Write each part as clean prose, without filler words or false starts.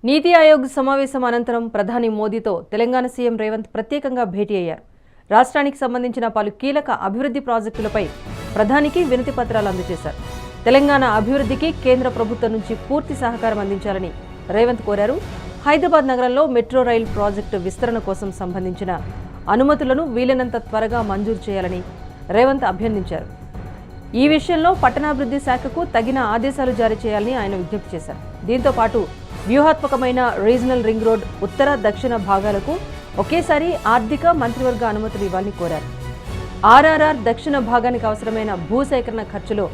నీతి ఆయోగ్ సమావేశం అనంతరం ప్రధాని మోదీతో తెలంగాణ సీఎం రేవంత్ ప్రత్యేకంగా భేటీ అయ్యారు. రాష్ట్రానికి సంబంధించిన పలు కీలక అభివృద్ధి ప్రాజెక్టులపై ప్రధానికి వినతి పత్రాలు అందజేశారు. తెలంగాణ అభివృద్ధికి కేంద్ర ప్రభుత్వం నుంచి పూర్తి సహకారం అందించాలని రేవంత్ కోరారు. హైదరాబాద్ నగరంలో మెట్రో రైల్ ప్రాజెక్టు విస్తరణ కోసం సంబంధించిన అనుమతులను వీలైనంత త్వరగా మంజూరు చేయాలని రేవంత్ అభ్యర్థించారు. ఈ విషయంలో పట్టణాభివృద్ధి శాఖకు తగిన ఆదేశాలు జారీ చేయాలని ఆయన విజ్ఞప్తి చేశారు. దీంతో పాటు వ్యూహాత్మకమైన రీజనల్ రింగ్ రోడ్ ఉత్తర దక్షిణ భాగాలకు ఒకేసారి ఆర్థిక మంత్రివర్గ అనుమతులు ఇవ్వాలని కోరారు. ఆర్ఆర్ఆర్ దక్షిణ భాగానికి అవసరమైన భూసేకరణ ఖర్చులో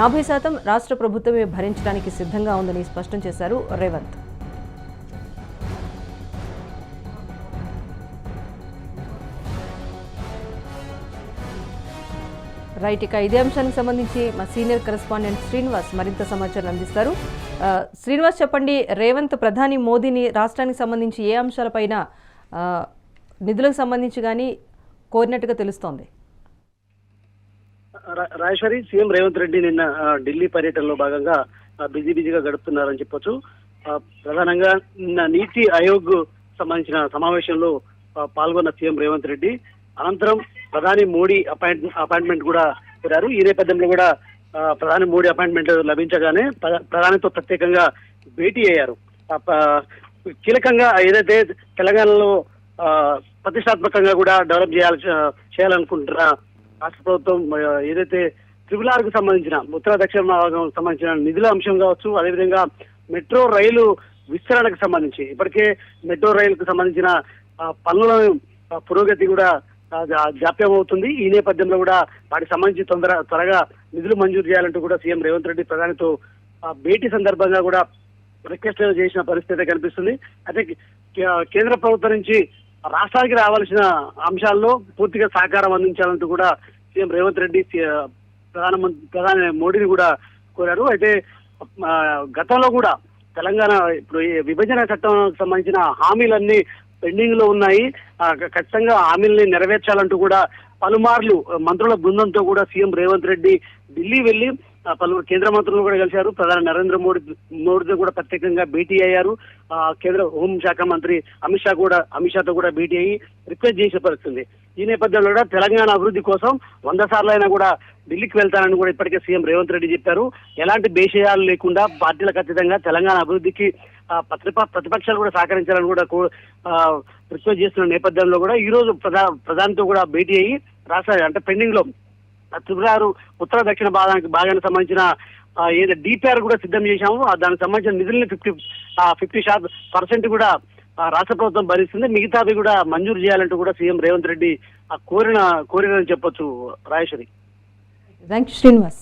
50% రాష్ట్ర ప్రభుత్వమే భరించడానికి సిద్ధంగా ఉందని స్పష్టం చేశారు రేవంత్. రైట్, ఇక ఇదే అంశానికి సంబంధించి మా సీనియర్ కరెస్పాండెంట్ శ్రీనివాస్ మరింత సమాచారం అందిస్తారు. శ్రీనివాస్, చెప్పండి, రేవంత్ ప్రధాని మోదీని రాష్ట్రానికి సంబంధించి ఏ అంశాలపైన నిధులకు సంబంధించి కానీ కోరినట్టుగా తెలుస్తోంది? రాజేశ్వరి, సీఎం రేవంత్ రెడ్డి నిన్న ఢిల్లీ పర్యటనలో భాగంగా బిజీగా గడుపుతున్నారని చెప్పొచ్చు. ప్రధానంగా నిన్న నీతి ఆయోగ్ సంబంధించిన సమావేశంలో పాల్గొన్న సీఎం రేవంత్ రెడ్డి అనంతరం ప్రధాని మోడీ అపాయింట్మెంట్ కూడా కోరారు. ఈ నేపథ్యంలో కూడా ప్రధాని మోడీ అపాయింట్మెంట్ లభించగానే ప్రధానితో ప్రత్యేకంగా భేటీ అయ్యారు. కీలకంగా ఏదైతే తెలంగాణలో ప్రతిష్టాత్మకంగా కూడా డెవలప్ చేయాలనుకుంటున్న రాష్ట్ర ప్రభుత్వం ఏదైతే RRR కు సంబంధించిన ఉత్తర దక్షిణ భాగం సంబంధించిన నిధుల అంశం కావచ్చు, అదేవిధంగా మెట్రో రైలు విస్తరణకు సంబంధించి ఇప్పటికే మెట్రో రైలుకు సంబంధించిన పనుల పురోగతి కూడా జాప్యం అవుతుంది. ఈ నేపథ్యంలో కూడా వాటికి సంబంధించి త్వరగా నిధులు మంజూరు చేయాలంటూ కూడా సీఎం రేవంత్ రెడ్డి ప్రధానితో భేటీ సందర్భంగా కూడా రిక్వెస్ట్ చేసిన పరిస్థితి కనిపిస్తుంది. అయితే కేంద్ర ప్రభుత్వం నుంచి రాష్ట్రానికి రావాల్సిన పూర్తిగా సహకారం అందించాలంటూ కూడా సీఎం రేవంత్ రెడ్డి ప్రధాని మోడీని కూడా కోరారు. అయితే గతంలో కూడా తెలంగాణ ఇప్పుడు విభజన చట్టం సంబంధించిన హామీలన్నీ పెండింగ్ లో ఉన్నాయి. ఖచ్చితంగా హామీల్ని నెరవేర్చాలంటూ కూడా పలుమార్లు మంత్రుల బృందంతో కూడా సీఎం రేవంత్ రెడ్డి ఢిల్లీ వెళ్లి పలువురు కేంద్ర మంత్రులు కూడా కలిశారు. ప్రధాని నరేంద్ర మోడీతో కూడా ప్రత్యేకంగా భేటీ అయ్యారు. కేంద్ర హోంశాఖ మంత్రి అమిత్ షాతో కూడా భేటీ అయ్యి రిక్వెస్ట్ చేసే పరిస్థితుంది. ఈ నేపథ్యంలో కూడా తెలంగాణ అభివృద్ధి కోసం 100 సార్లు అయినా కూడా ఢిల్లీకి వెళ్తానని కూడా ఇప్పటికే సీఎం రేవంత్ రెడ్డి చెప్పారు. ఎలాంటి భేషయాలు లేకుండా పార్టీలకు అతీతంగా తెలంగాణ అభివృద్ధికి ప్రతిపక్షాలు కూడా సహకరించాలని కూడా రిక్వెస్ట్ చేస్తున్న నేపథ్యంలో కూడా ఈ రోజు ప్రధానితో కూడా భేటీ అయ్యి రాష్ట్ర అంటే పెండింగ్ లో RRR ఉత్తర దక్షిణ భాగానికి సంబంధించిన ఏదో DPR కూడా సిద్ధం చేశాము. దానికి సంబంధించిన నిధుల్ని 50% కూడా రాష్ట్ర ప్రభుత్వం భరిస్తుంది. మిగతావి కూడా మంజూరు చేయాలంటూ కూడా సీఎం రేవంత్ రెడ్డి కోరినని చెప్పొచ్చు. రాజేశ్వరి. థాంక్యూ శ్రీనివాస్.